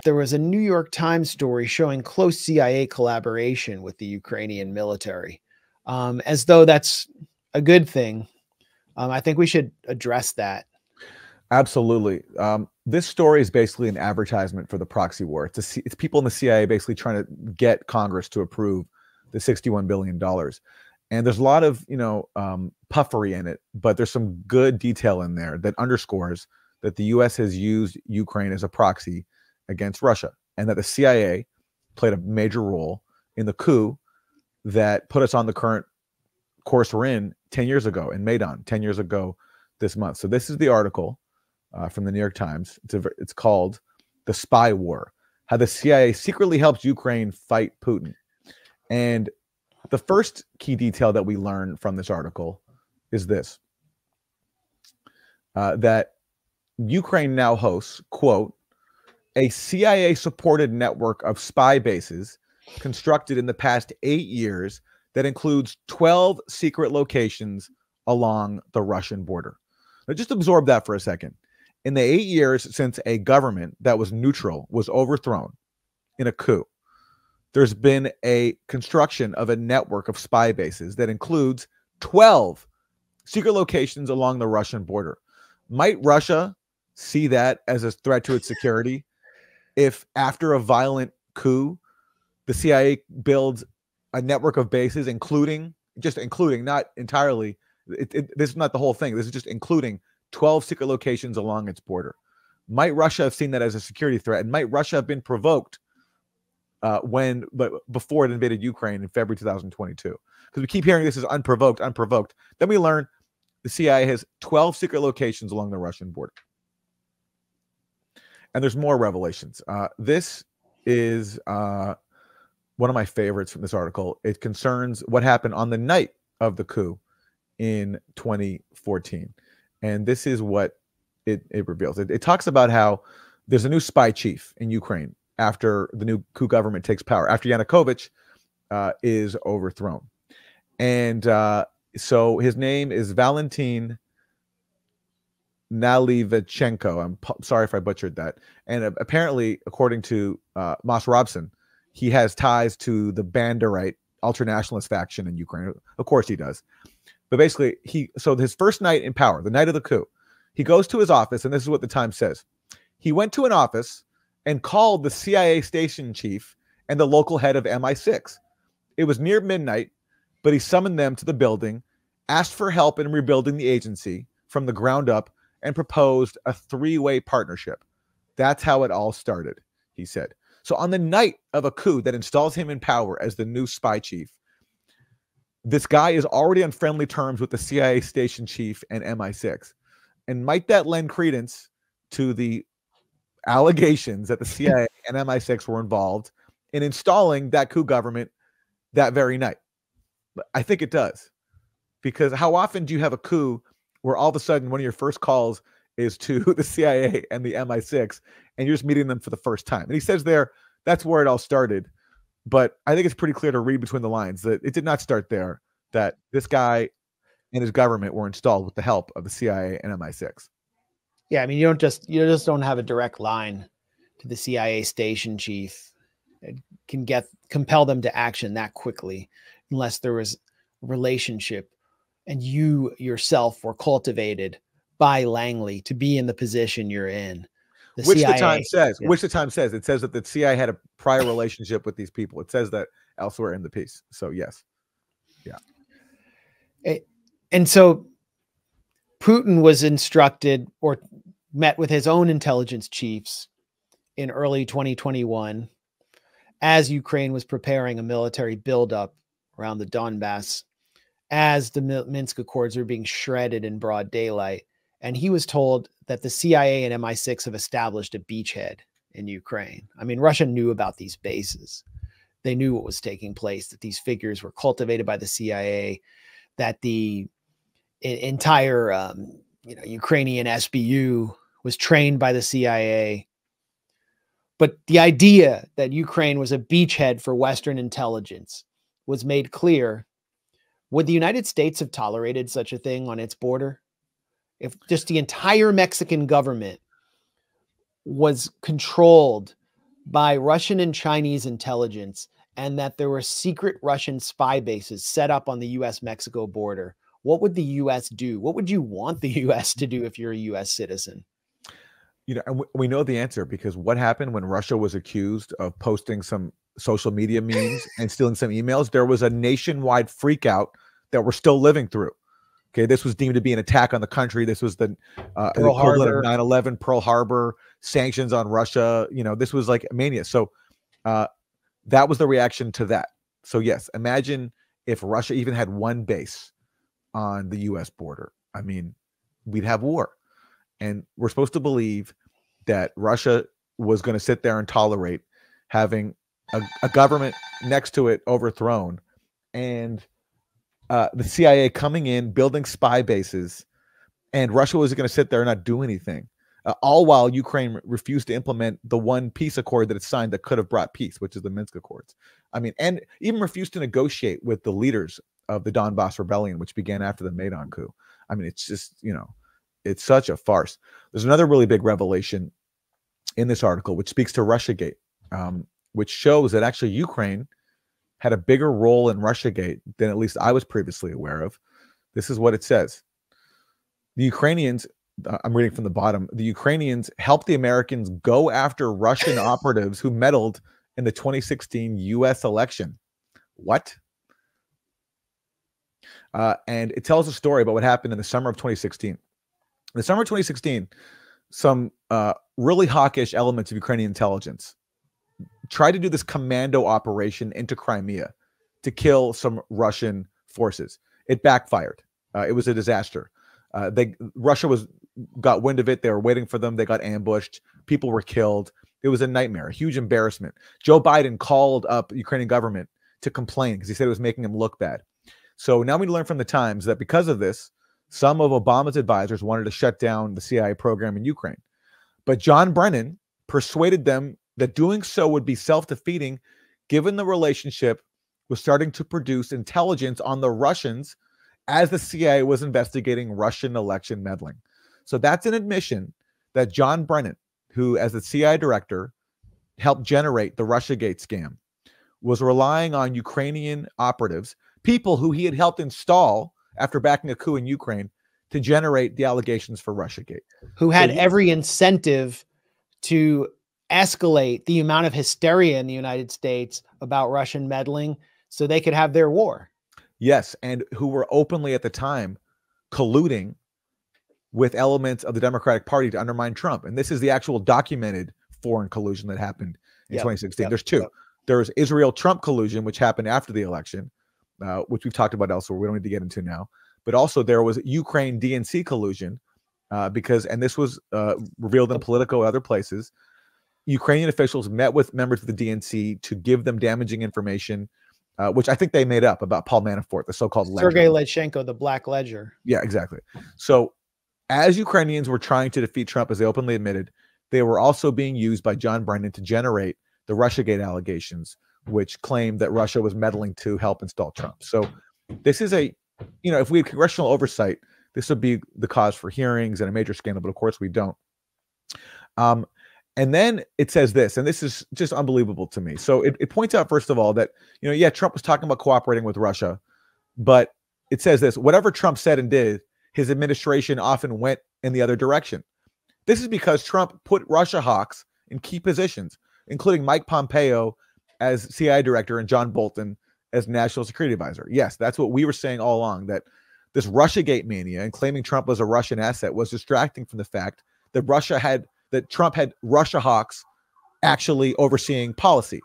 there was a New York Times story showing close CIA collaboration with the Ukrainian military, as though that's a good thing. I think we should address that. Absolutely. This story is basically an advertisement for the proxy war. It's people in the CIA basically trying to get Congress to approve the $61 billion. And there's a lot of, puffery in it, but there's some good detail in there that underscores that the U.S. has used Ukraine as a proxy against Russia, and that the CIA played a major role in the coup that put us on the current course we're in 10 years ago in Maidan, 10 years ago this month. So this is the article from the New York Times. It's called "The Spy War: How the CIA Secretly Helped Ukraine Fight Putin." And the first key detail that we learn from this article is this, that Ukraine now hosts, quote, a CIA-supported network of spy bases constructed in the past 8 years that includes 12 secret locations along the Russian border. Now, just absorb that for a second. In the 8 years since a government that was neutral was overthrown in a coup, there's been a construction of a network of spy bases that includes 12 secret locations along the Russian border. Might Russia see that as a threat to its security if after a violent coup, the CIA builds a network of bases, including, not entirely, this is not the whole thing, this is just including 12 secret locations along its border. Might Russia have seen that as a security threat? And might Russia have been provoked before it invaded Ukraine in February 2022? Because we keep hearing this is unprovoked. Then we learn the CIA has 12 secret locations along the Russian border. And there's more revelations. This is one of my favorites from this article. It concerns what happened on the night of the coup in 2014. And this is what it reveals. It talks about how there's a new spy chief in Ukraine after the new coup government takes power, after Yanukovych is overthrown. And so his name is Valentin Nalivichenko. I'm sorry if I butchered that. And apparently, according to Moss Robson, he has ties to the Banderite ultranationalist faction in Ukraine. Of course he does. But basically, so his first night in power, the night of the coup, he goes to his office, and this is what the Times says. He went to an office and called the CIA station chief and the local head of MI6. It was near midnight, but he summoned them to the building, asked for help in rebuilding the agency from the ground up, and proposed a three-way partnership. That's how it all started, he said. So on the night of a coup that installs him in power as the new spy chief, this guy is already on friendly terms with the CIA station chief and MI6. And might that lend credence to the allegations that the CIA and MI6 were involved in installing that coup government that very night? I think it does. Because how often do you have a coup where all of a sudden one of your first calls is to the CIA and the MI6 and you're just meeting them for the first time? And he says there, that's where it all started. But I think it's pretty clear to read between the lines that it did not start there, that this guy and his government were installed with the help of the CIA and MI6. Yeah, I mean, you just don't have a direct line to the CIA station chief. It can compel them to action that quickly unless there was a relationship and you yourself were cultivated by Langley to be in the position you're in. Which the Times says. It says that the CIA had a prior relationship with these people. It says that elsewhere in the piece. So yes. Yeah. And so Putin was instructed or met with his own intelligence chiefs in early 2021 as Ukraine was preparing a military buildup around the Donbass, as the Minsk Accords were being shredded in broad daylight. And he was told that the CIA and MI6 have established a beachhead in Ukraine. I mean, Russia knew about these bases. They knew what was taking place, that these figures were cultivated by the CIA, that the entire Ukrainian SBU was trained by the CIA. But the idea that Ukraine was a beachhead for Western intelligence was made clear. Would the United States have tolerated such a thing on its border? If just the entire Mexican government was controlled by Russian and Chinese intelligence, and that there were secret Russian spy bases set up on the US-Mexico border, what would the US do? What would you want the US to do if you're a US citizen? You know, and we know the answer, because what happened when Russia was accused of posting some social media memes and stealing some emails? There was a nationwide freakout that we're still living through. Okay, this was deemed to be an attack on the country. This was the equivalent of 9/11, Pearl Harbor, sanctions on Russia. You know, this was like mania. So that was the reaction to that. So yes, imagine if Russia even had one base on the US border. I mean, we'd have war. And we're supposed to believe that Russia was going to sit there and tolerate having a government next to it overthrown, and the CIA coming in, building spy bases, and Russia was going to sit there and not do anything, all while Ukraine refused to implement the one peace accord that it signed that could have brought peace, which is the Minsk Accords. I mean, and even refused to negotiate with the leaders of the Donbass rebellion, which began after the Maidan coup. I mean, it's just, you know, it's such a farce. There's another really big revelation in this article, which speaks to Russiagate, which shows that actually Ukraine had a bigger role in Russiagate than at least I was previously aware of. This is what it says. The Ukrainians, I'm reading from the bottom, the Ukrainians helped the Americans go after Russian operatives who meddled in the 2016 US election. What? And it tells a story about what happened in the summer of 2016. In the summer of 2016, some really hawkish elements of Ukrainian intelligence tried to do this commando operation into Crimea to kill some Russian forces. It backfired. It was a disaster. Russia got wind of it. They were waiting for them. They got ambushed. People were killed. It was a nightmare, a huge embarrassment. Joe Biden called up the Ukrainian government to complain because he said it was making him look bad. So now we learn from the Times that because of this, some of Obama's advisors wanted to shut down the CIA program in Ukraine. But John Brennan persuaded them that doing so would be self-defeating, given the relationship was starting to produce intelligence on the Russians as the CIA was investigating Russian election meddling. So that's an admission that John Brennan, who as the CIA director helped generate the Russiagate scam, was relying on Ukrainian operatives, people who he had helped install after backing a coup in Ukraine, to generate the allegations for Russiagate. Who had every incentive to escalate the amount of hysteria in the United States about Russian meddling so they could have their war. Yes, and who were openly at the time colluding with elements of the Democratic Party to undermine Trump. And this is the actual documented foreign collusion that happened in 2016. There's two. There's Israel-Trump collusion, which happened after the election, which we've talked about elsewhere. We don't need to get into now. But also there was Ukraine DNC collusion because, and this was revealed in Politico and other places, Ukrainian officials met with members of the DNC to give them damaging information, which I think they made up about Paul Manafort, the so-called Sergei Ledchenko, the Black Ledger. Yeah, exactly. So as Ukrainians were trying to defeat Trump, as they openly admitted, they were also being used by John Brennan to generate the Russiagate allegations, which claimed that Russia was meddling to help install Trump. So this is a, you know, if we had congressional oversight, this would be the cause for hearings and a major scandal, but of course we don't. And then it says this, and this is just unbelievable to me. So it points out, first of all, that, you know, yeah, Trump was talking about cooperating with Russia, but it says this: whatever Trump said and did, his administration often went in the other direction. This is because Trump put Russia hawks in key positions, including Mike Pompeo as CIA director and John Bolton as national security advisor. Yes, that's what we were saying all along, that this Russiagate mania and claiming Trump was a Russian asset was distracting from the fact that Trump had Russia hawks actually overseeing policy.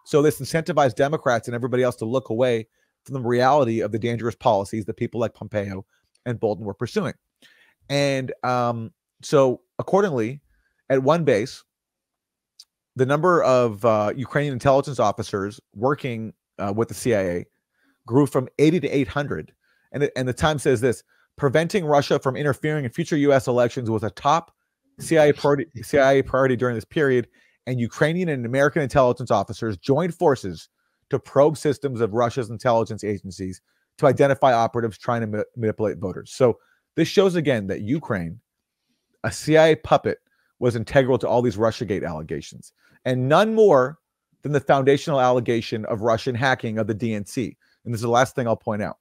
So this incentivized Democrats and everybody else to look away from the reality of the dangerous policies that people like Pompeo and Bolton were pursuing. And so accordingly, at one base, the number of Ukrainian intelligence officers working with the CIA grew from 80 to 800. And the Times says this: preventing Russia from interfering in future U.S. elections was a top CIA priority during this period, and Ukrainian and American intelligence officers joined forces to probe systems of Russia's intelligence agencies to identify operatives trying to manipulate voters. So this shows again that Ukraine, a CIA puppet, was integral to all these Russiagate allegations, and none more than the foundational allegation of Russian hacking of the DNC. And this is the last thing I'll point out.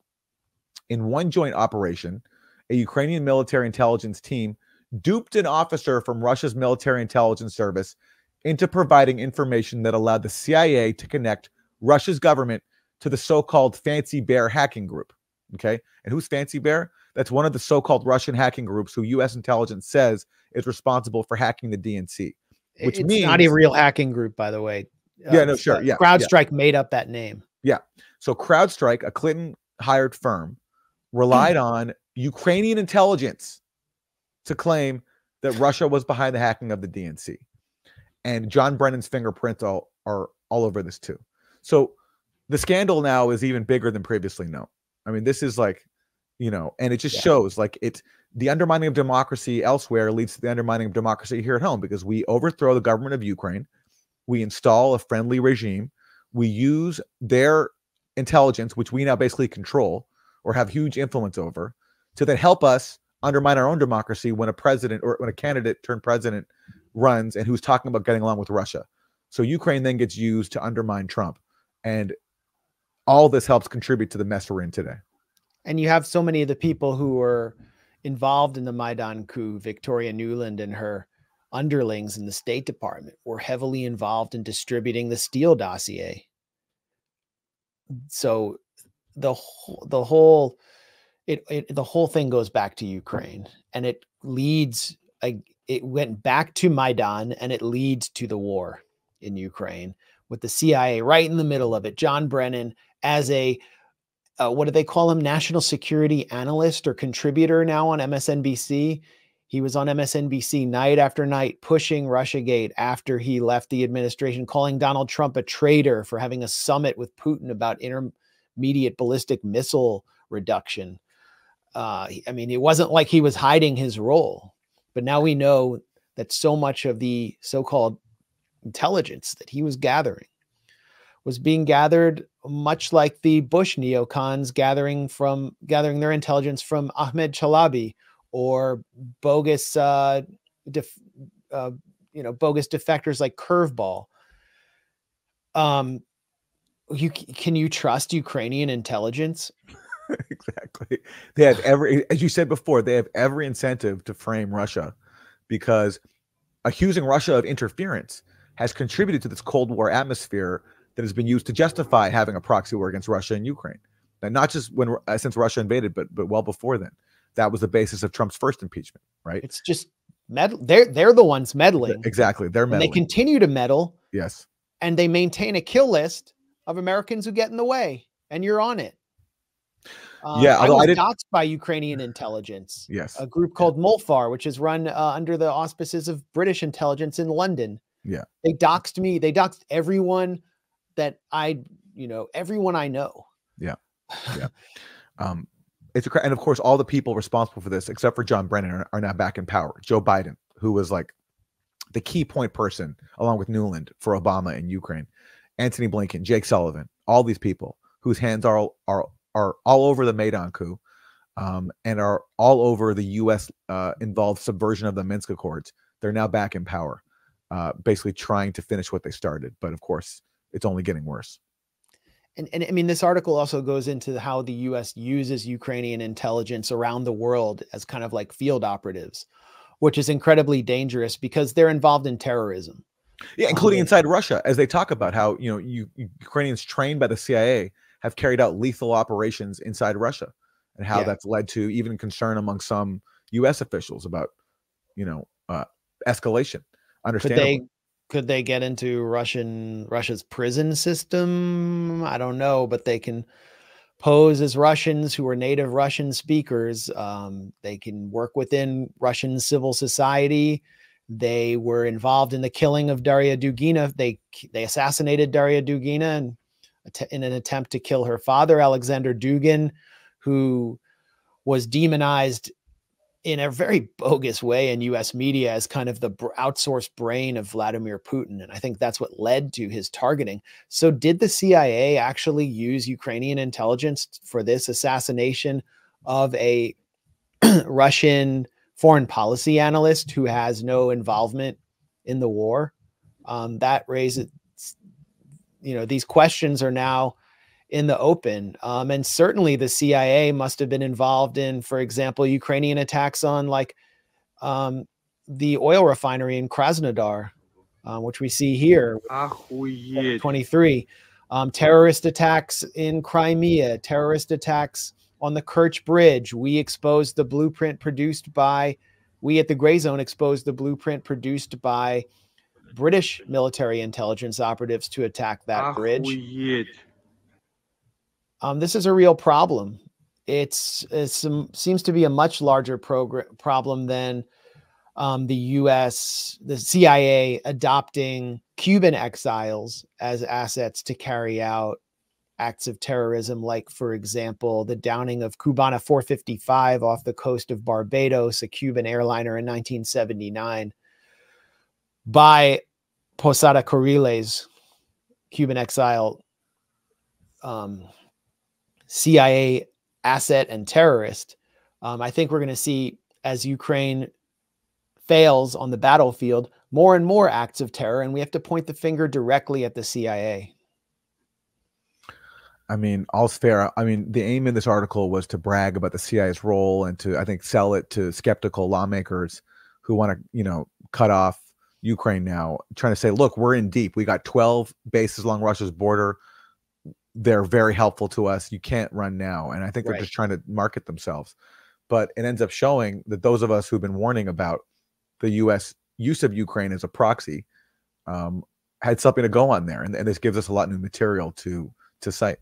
In one joint operation, a Ukrainian military intelligence team duped an officer from Russia's military intelligence service into providing information that allowed the CIA to connect Russia's government to the so-called Fancy Bear hacking group. Okay. And who's Fancy Bear? That's one of the so-called Russian hacking groups who U.S. intelligence says is responsible for hacking the DNC. Which it's means not a real hacking group, by the way. Yeah, no, sure. Yeah. CrowdStrike made up that name. Yeah. So CrowdStrike, a Clinton hired firm, relied on Ukrainian intelligence to claim that Russia was behind the hacking of the DNC. And John Brennan's fingerprints are all over this too. So the scandal now is even bigger than previously known. I mean, this is like, you know, and it just shows like the undermining of democracy elsewhere leads to the undermining of democracy here at home, because we overthrow the government of Ukraine. We install a friendly regime. We use their intelligence, which we now basically control or have huge influence over, to then help us undermine our own democracy when a president or when a candidate turned president runs and who's talking about getting along with Russia. So Ukraine then gets used to undermine Trump. And all this helps contribute to the mess we're in today. And you have so many of the people who were involved in the Maidan coup. Victoria Nuland and her underlings in the State Department were heavily involved in distributing the Steele dossier. So the whole thing goes back to Ukraine, and it leads, it went back to Maidan, and it leads to the war in Ukraine with the CIA right in the middle of it. John Brennan as a, what do they call him? National security analyst or contributor now on MSNBC. He was on MSNBC night after night pushing Russiagate after he left the administration, calling Donald Trump a traitor for having a summit with Putin about intermediate ballistic missile reduction. I mean, it wasn't like he was hiding his role, but now we know that so much of the so-called intelligence that he was gathering was being gathered much like the Bush neocons gathering their intelligence from Ahmed Chalabi, or bogus, bogus defectors like Curveball. Can you trust Ukrainian intelligence? Exactly. They have as you said before, they have every incentive to frame Russia, because accusing Russia of interference has contributed to this Cold War atmosphere that has been used to justify having a proxy war against Russia and Ukraine. And not just since Russia invaded, but well before then. That was the basis of Trump's first impeachment, right? It's just they're the ones meddling. Exactly. They're meddling. And they continue to meddle. Yes. And they maintain a kill list of Americans who get in the way, and you're on it. Yeah, I was doxxed by Ukrainian intelligence. Yes. A group called Mulfar, which is run under the auspices of British intelligence in London. Yeah. They doxed me. They doxed everyone that everyone I know. Yeah. Yeah. And of course, all the people responsible for this, except for John Brennan, are now back in power. Joe Biden, who was like the key point person, along with Nuland, for Obama in Ukraine, Antony Blinken, Jake Sullivan, all these people whose hands are all over the Maidan coup, and are all over the U.S. Involved subversion of the Minsk Accords. They're now back in power, basically trying to finish what they started. But of course, it's only getting worse. And I mean, this article also goes into how the U.S. uses Ukrainian intelligence around the world as kind of like field operatives, which is incredibly dangerous because they're involved in terrorism. Yeah, including inside Russia, as they talk about how, Ukrainians trained by the CIA have carried out lethal operations inside Russia, and how that's led to even concern among some U.S. officials about, escalation. Understandably. Could they get into Russia's prison system? I don't know, but they can pose as Russians who are native Russian speakers. They can work within Russian civil society. They were involved in the killing of Daria Dugina. They assassinated Daria Dugina in an attempt to kill her father, Alexander Dugin, who was demonized in a very bogus way in U.S. media as kind of the outsourced brain of Vladimir Putin. And I think that's what led to his targeting. So did the CIA actually use Ukrainian intelligence for this assassination of a Russian foreign policy analyst who has no involvement in the war. That raises, these questions are now in the open. And certainly the CIA must have been involved in, for example, Ukrainian attacks on the oil refinery in Krasnodar, which we see here, 23. Terrorist attacks in Crimea, terrorist attacks on the Kerch Bridge. We at the Grayzone exposed the blueprint produced by British military intelligence operatives to attack that bridge. This is a real problem. It seems to be a much larger problem than the CIA adopting Cuban exiles as assets to carry out acts of terrorism, like, for example, the downing of Cubana 455 off the coast of Barbados, a Cuban airliner in 1979, by Posada Corriles, Cuban exile CIA asset and terrorist. I think we're going to see, as Ukraine fails on the battlefield, more and more acts of terror, and we have to point the finger directly at the CIA. I mean, all's fair. I mean, the aim in this article was to brag about the CIA's role and to, I think, sell it to skeptical lawmakers who want to, cut off Ukraine now, trying to say, look, we're in deep. We got 12 bases along Russia's border. They're very helpful to us. You can't run now. And I think they're just trying to market themselves. But it ends up showing that those of us who've been warning about the U.S. use of Ukraine as a proxy had something to go on there. And this gives us a lot of new material to cite.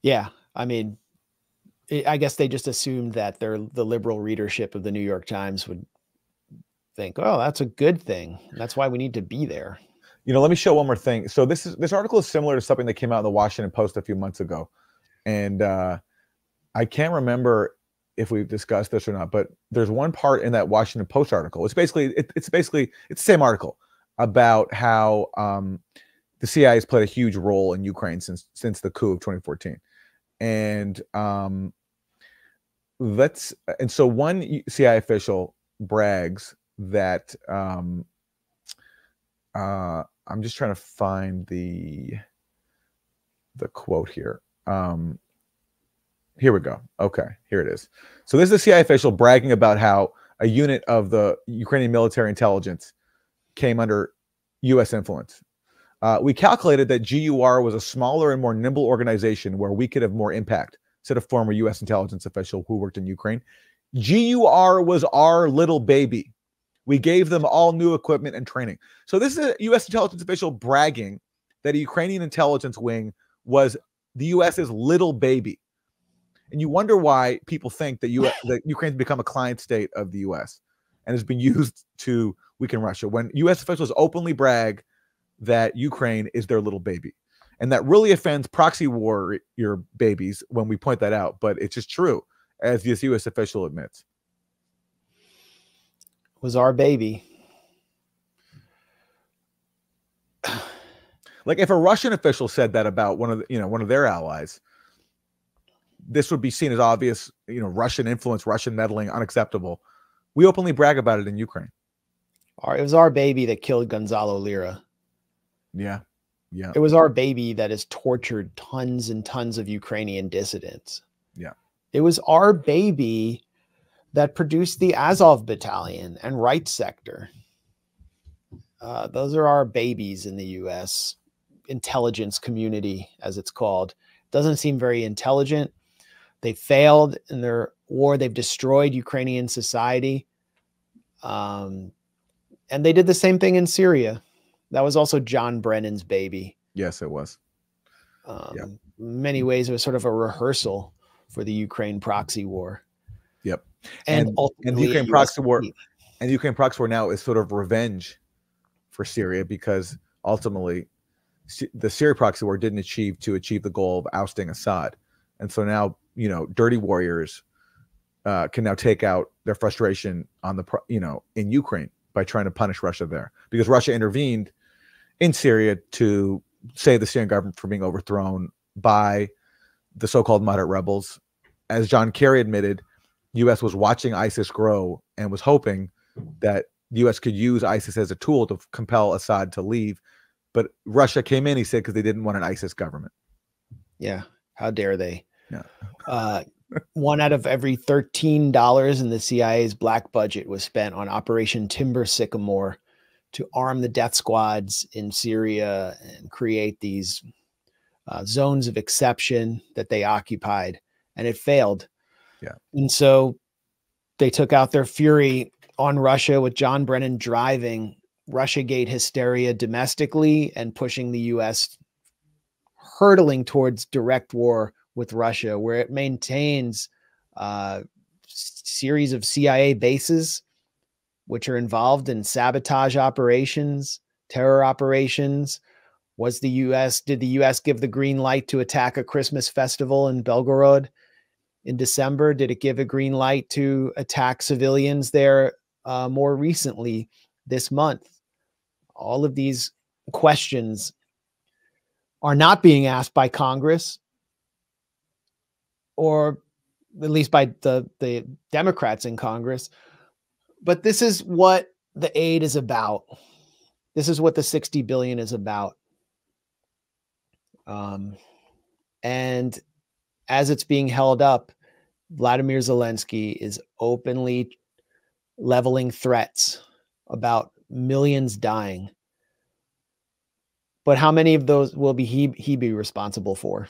Yeah. I mean, I guess they just assumed that the liberal readership of the New York Times would think, oh, that's a good thing. That's why we need to be there. Let me show one more thing. So this article is similar to something that came out in the Washington Post a few months ago. And I can't remember if we've discussed this or not, but there's one part in that Washington Post article. It's the same article about how the CIA has played a huge role in Ukraine since the coup of 2014. And so one CIA official brags that I'm just trying to find the quote here. Here we go. Okay, here it is. So this is a CIA official bragging about how a unit of the Ukrainian military intelligence came under U.S. influence. We calculated that GUR was a smaller and more nimble organization where we could have more impact, said a former U.S. intelligence official who worked in Ukraine. GUR was our little baby. We gave them all new equipment and training. So this is a U.S. intelligence official bragging that a Ukrainian intelligence wing was the U.S.'s little baby. And you wonder why people think that Ukraine's become a client state of the U.S. and has been used to weaken Russia, when U.S. officials openly brag that Ukraine is their little baby. And that really offends proxy warrior babies when we point that out. But it's just true, as this U.S. official admits. Was our baby. Like if a Russian official said that about one of their allies, this would be seen as obvious, Russian influence, Russian meddling, unacceptable. We openly brag about it in Ukraine. It was our baby that killed Gonzalo Lira. Yeah. Yeah. It was our baby that has tortured tons and tons of Ukrainian dissidents. Yeah. It was our baby that produced the Azov Battalion and Right Sector. Those are our babies in the U.S. intelligence community, as it's called. Doesn't seem very intelligent. They failed in their war. They've destroyed Ukrainian society. And they did the same thing in Syria. That was also John Brennan's baby. Yes, it was. In many ways, it was sort of a rehearsal for the Ukraine proxy war. Yep. And the Ukraine proxy war, and the Ukraine proxy war now is sort of revenge for Syria, because ultimately the Syria proxy war didn't achieve the goal of ousting Assad. And so now, dirty warriors can now take out their frustration on in Ukraine by trying to punish Russia there, because Russia intervened in Syria to save the Syrian government from being overthrown by the so-called moderate rebels. As John Kerry admitted, U.S. was watching ISIS grow and was hoping that the U.S. could use ISIS as a tool to compel Assad to leave. But Russia came in, he said, because they didn't want an ISIS government. Yeah. How dare they? Yeah. 1 out of every $13 in the CIA's black budget was spent on Operation Timber Sycamore to arm the death squads in Syria and create these zones of exception that they occupied, and it failed. Yeah. And so they took out their fury on Russia with John Brennan driving Russiagate hysteria domestically and pushing the U.S. hurtling towards direct war with Russia, where it maintains a series of CIA bases, which are involved in sabotage operations, terror operations. Did the U.S. give the green light to attack a Christmas festival in Belgorod in December? Did it give a green light to attack civilians there more recently this month? All of these questions are not being asked by Congress, or at least by the Democrats in Congress. But this is what the aid is about. This is what the $60 billion is about. And as it's being held up, Vladimir Zelensky is openly leveling threats about millions dying. But how many of those will he be responsible for?